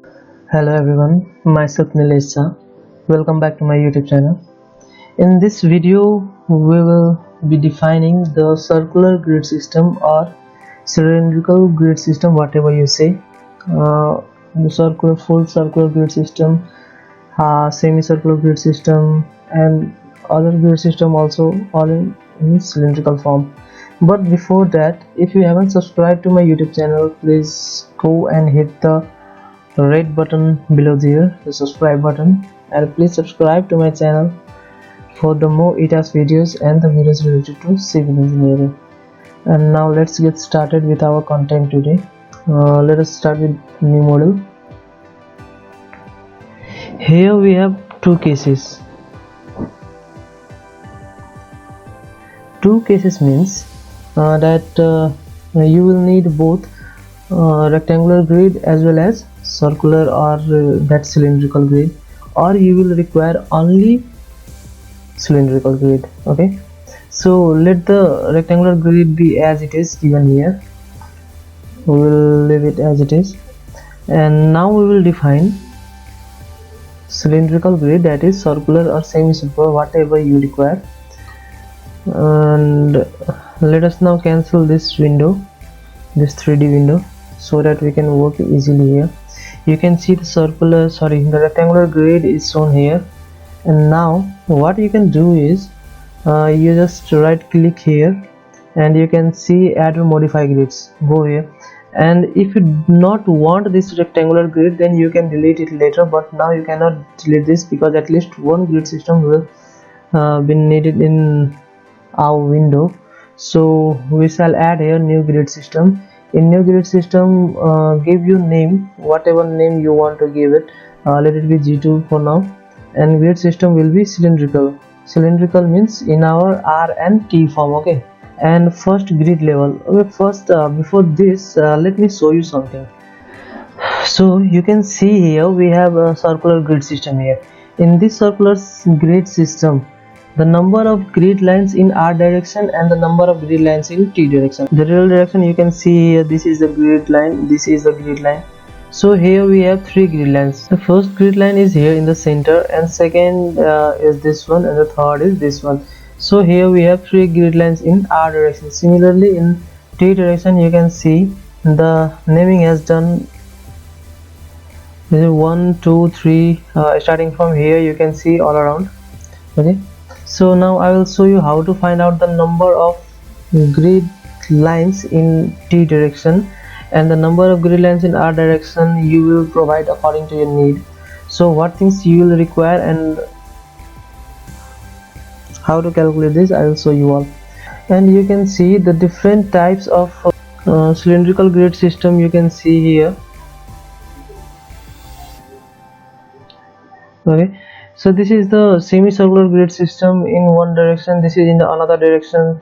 Hello everyone, myself Nilesh Shah. Welcome back to my YouTube channel. In this video, we will be defining the circular grid system or cylindrical grid system, whatever you say. The full circular grid system, semicircular grid system, and other grid system also, all in cylindrical form. But before that, if you haven't subscribed to my YouTube channel, please go and hit the red button below there, the subscribe button, and please subscribe to my channel for the more ETAS videos and the videos related to civil engineering. And now let's get started with our content today. Let us start with new model. Here we have two cases. Two cases means that you will need both rectangular grid as well as circular or that cylindrical grid, or you will require only cylindrical grid. Okay, so let the rectangular grid be as it is given here. We will leave it as it is, and now we will define cylindrical grid, that is circular or semicircular, whatever you require. And let us now cancel this window, this 3D window, so that we can work easily here. You can see the rectangular grid is shown here. And now what you can do is you just right click here and you can see add or modify grids. Go here, and if you do not want this rectangular grid, then you can delete it later, but now you cannot delete this because at least one grid system will be needed in our window. So we shall add here new grid system. In new grid system, give you name, whatever name you want to give it. Let it be G2 for now, and grid system will be cylindrical. Cylindrical means in our R and T form. Okay, and first grid level. Okay, first before this, let me show you something. So you can see here we have a circular grid system here. In this circular grid system, the number of grid lines in R direction and the number of grid lines in T direction. The real direction you can see here, this is the grid line, this is the grid line. So here we have three grid lines. The first grid line is here in the center, and second is this one, and the third is this one. So here we have three grid lines in R direction. Similarly in T direction, you can see the naming has done. This is 1 2 3 starting from here, you can see all around. Okay, so now I will show you how to find out the number of grid lines in T direction and the number of grid lines in R direction. You will provide according to your need. So what things you will require and how to calculate this, I will show you all. And you can see the different types of cylindrical grid system you can see here. Okay, so this is the semicircular grid system in one direction, this is in the another direction.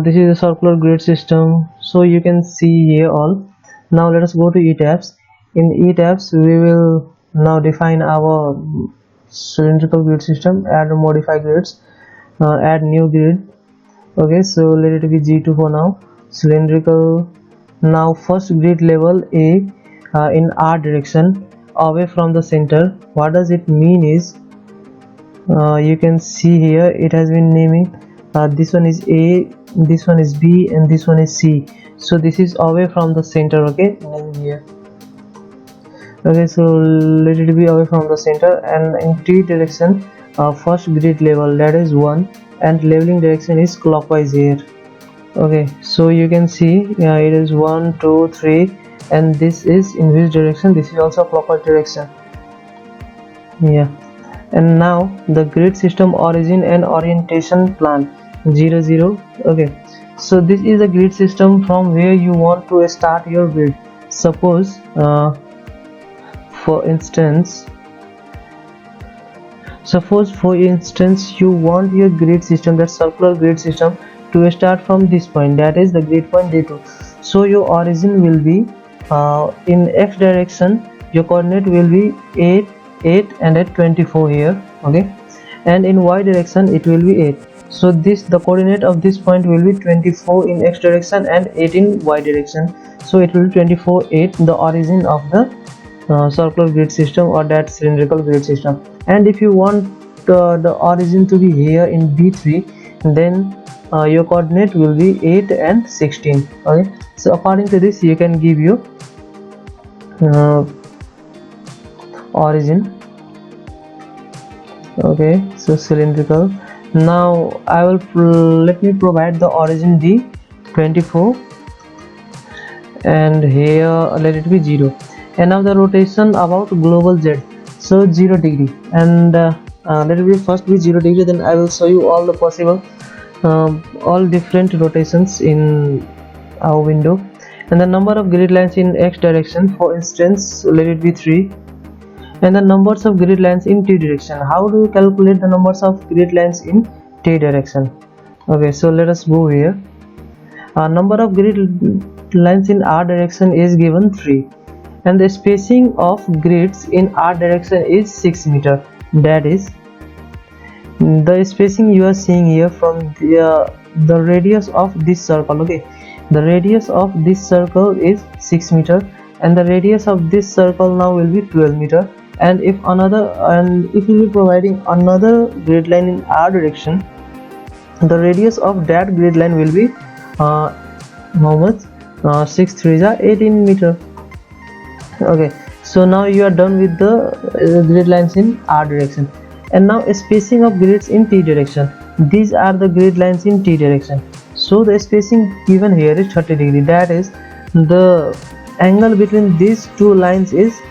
This is a circular grid system, so you can see here all. Now let us go to ETABS. In ETABS we will now define our cylindrical grid system, add or modify grids, add new grid. Okay, so let it be G2 for now, cylindrical. Now first grid level A in R direction, away from the center. What does it mean is you can see here it has been naming, this one is A, this one is B, and this one is C. So this is away from the center. Okay, name here. Okay, so let it be away from the center. And in T direction, first grid level, that is 1, and leveling direction is clockwise here. Okay, so you can see it is 1 2 3, and this is in which direction? This is also clockwise direction. Yeah, and now the grid system origin and orientation plan 0 0. Okay, so this is a grid system from where you want to start your grid. Suppose for instance you want your grid system, that circular grid system, to start from this point, that is the grid point D2. So your origin will be in X direction, your coordinate will be 8 8 and at 24 here. Okay, and in Y direction it will be 8. So the coordinate of this point will be 24 in X direction and 8 in Y direction. So it will be 24 8, the origin of the circular grid system or that cylindrical grid system. And if you want the origin to be here in B3, then your coordinate will be 8 and 16. Okay, so according to this you can give your origin. Okay, so cylindrical. Now I will let me provide the origin D 24, and here let it be 0. And now the rotation about global Z, so 0 degree, and let it be first be 0 degree, then I will show you all the possible all different rotations in our window. And the number of grid lines in X direction, for instance let it be 3. And the numbers of grid lines in T direction, how do you calculate the numbers of grid lines in T direction? Okay, so let us go here. Number of grid lines in R direction is given 3, and the spacing of grids in R direction is 6 meter. That is the spacing you are seeing here from the radius of this circle. Okay, the radius of this circle is 6 meter, and the radius of this circle now will be 12 meter. And if you will be providing another grid line in R direction, the radius of that grid line will be how much? 6 3s are 18 meter. Okay, so now you are done with the grid lines in R direction. And now spacing of grids in T direction, these are the grid lines in T direction. So the spacing given here is 30 degree, that is the angle between these two lines is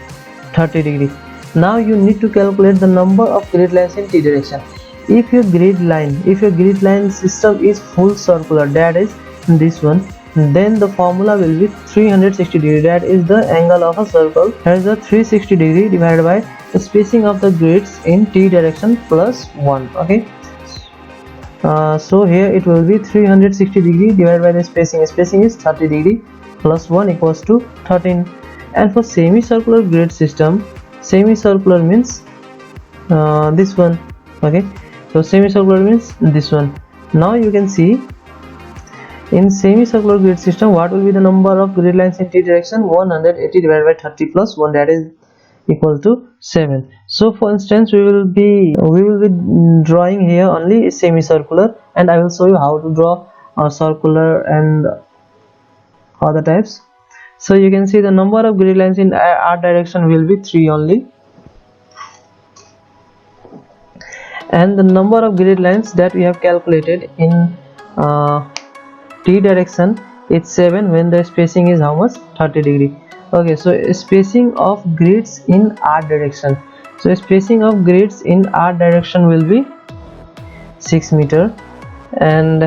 30 degree. Now you need to calculate the number of grid lines in T direction. If your grid line system is full circular, that is this one, then the formula will be 360 degree, that is the angle of a circle has a 360 degree divided by the spacing of the grids in T direction plus 1. Okay, so here it will be 360 degree divided by the spacing is 30 degree plus 1 equals to 13. And for semicircular grid system, semicircular means this one. Okay, so semicircular means this one. Now you can see in semicircular grid system what will be the number of grid lines in T direction, 180 divided by 30 plus 1, that is equal to 7. So for instance we will be drawing here only semicircular, and I will show you how to draw circular and other types. So you can see the number of grid lines in R direction will be 3 only, and the number of grid lines that we have calculated in T direction is 7 when the spacing is how much? 30 degree. Okay, so spacing of grids in R direction, so spacing of grids in R direction will be 6 meter, and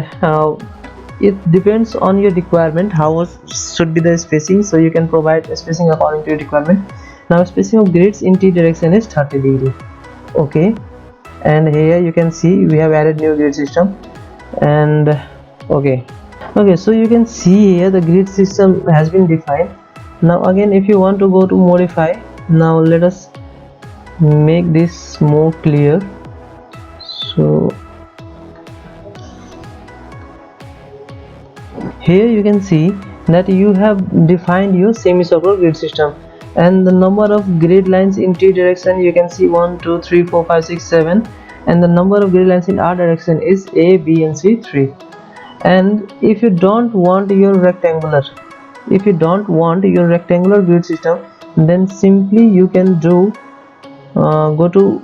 it depends on your requirement how much should be the spacing, so you can provide a spacing according to your requirement. Now spacing of grids in T direction is 30 degree. Okay, and here you can see we have added new grid system, and okay, so you can see here the grid system has been defined. Now again if you want to go to modify, now let us make this more clear. So here you can see that you have defined your semicircular grid system, and the number of grid lines in T direction you can see 1 2 3 4 5 6 7, and the number of grid lines in R direction is A, B and C 3. And if you don't want your rectangular grid system, then simply you can do go to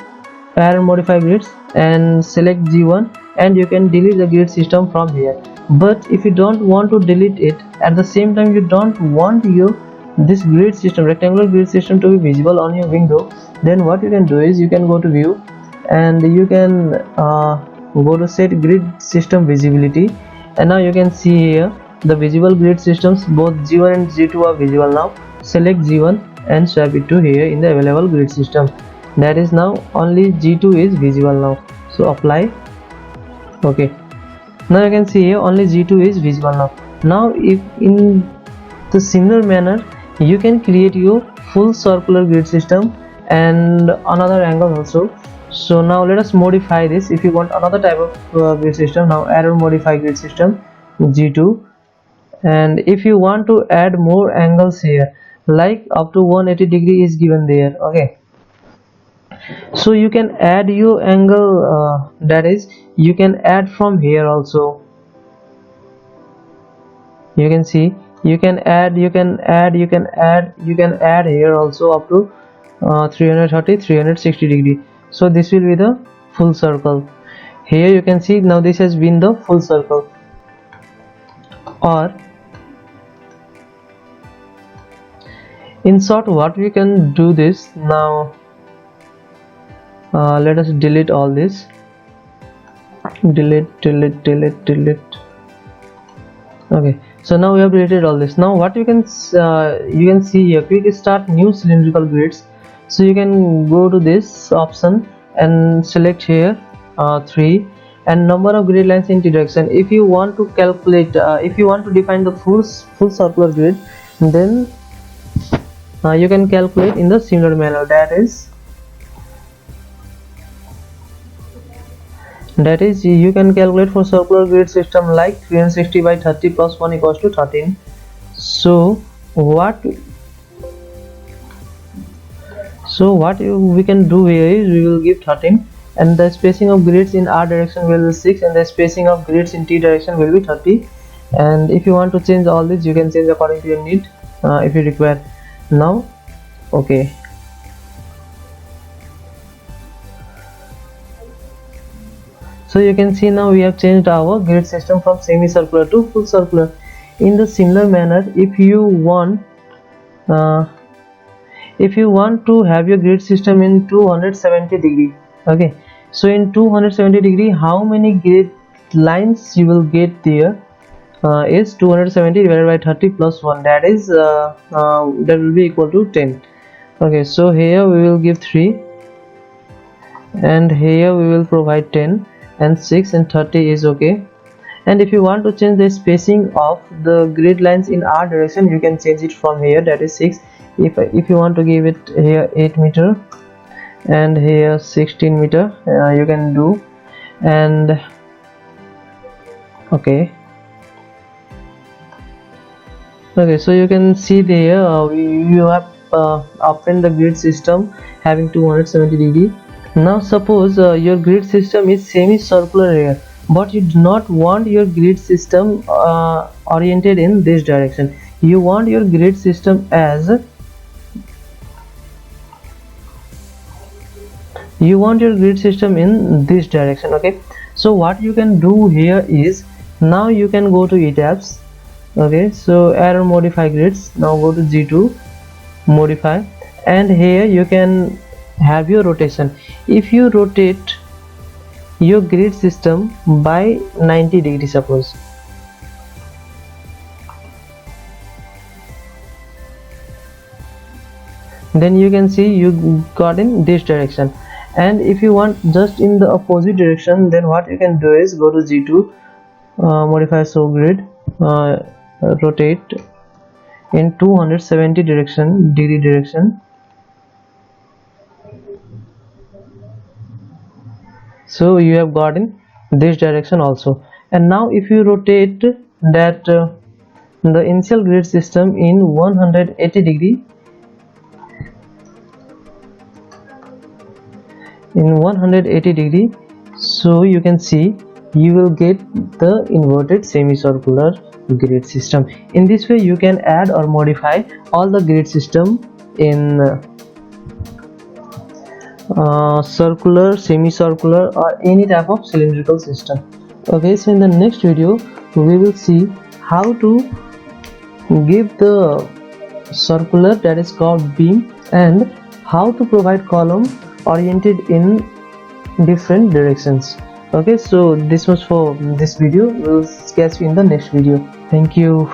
add modify grids and select G1, and you can delete the grid system from here. But if you don't want to delete it, at the same time you don't want this grid system, rectangular grid system, to be visible on your window, then what you can do is you can go to view, and you can go to set grid system visibility, and now you can see here the visible grid systems, both G1 and G2 are visible. Now select G1 and swap it to here in the available grid system, that is now only G2 is visible now, so apply. Okay, now you can see here only G2 is visible now. Now if in the similar manner you can create your full circular grid system and another angle also. So now let us modify this. If you want another type of grid system, now add or modify grid system G2, and if you want to add more angles here, like up to 180 degree is given there. Okay, so you can add your angle, that is you can add from here also. You can see you can add here also up to 330 360 degree. So this will be the full circle. Here you can see now this has been the full circle. Or in short, what we can do this now, let us delete all this. Delete. Okay, so now we have deleted all this. Now what you can see here, quick start new cylindrical grids. So you can go to this option and select here 3 and number of grid lines in T direction. If you want to calculate, if you want to define the full circular grid, then you can calculate in the similar manner. That is you can calculate for circular grid system like 360 by 30 plus 1 equals to 13. So what we can do here is we will give 13, and the spacing of grids in R direction will be 6, and the spacing of grids in T direction will be 30. And if you want to change all this, you can change according to your need if you require. Now okay, so you can see now we have changed our grid system from semicircular to full circular. In the similar manner, if you want to have your grid system in 270 degree, okay, so in 270 degree how many grid lines you will get there is 270 divided by 30 plus 1, that is that will be equal to 10. Okay, so here we will give 3, and here we will provide 10 and 6 and 30 is okay. And if you want to change the spacing of the grid lines in R direction, you can change it from here, that is 6. If you want to give it here 8 meter and here 16 meter, you can do. And okay, so you can see there you have opened the grid system having 270 degree. Now suppose your grid system is semicircular here, but you do not want your grid system oriented in this direction. You want your grid system in this direction. Okay, so what you can do here is, now you can go to eTabs. Okay, so add or modify grids. Now go to G2, modify, and here you can have your rotation. If you rotate your grid system by 90 degrees, suppose, then you can see you got in this direction. And if you want just in the opposite direction, then what you can do is go to G2, modify show grid, rotate in 270 degree direction. So you have got in this direction also. And now if you rotate that the initial grid system in 180 degree, so you can see you will get the inverted semicircular grid system. In this way you can add or modify all the grid system in circular, semicircular, or any type of cylindrical system. Okay, so in the next video we will see how to give the circular, that is called beam, and how to provide column oriented in different directions. Okay, so this was for this video. We'll catch you in the next video. Thank you.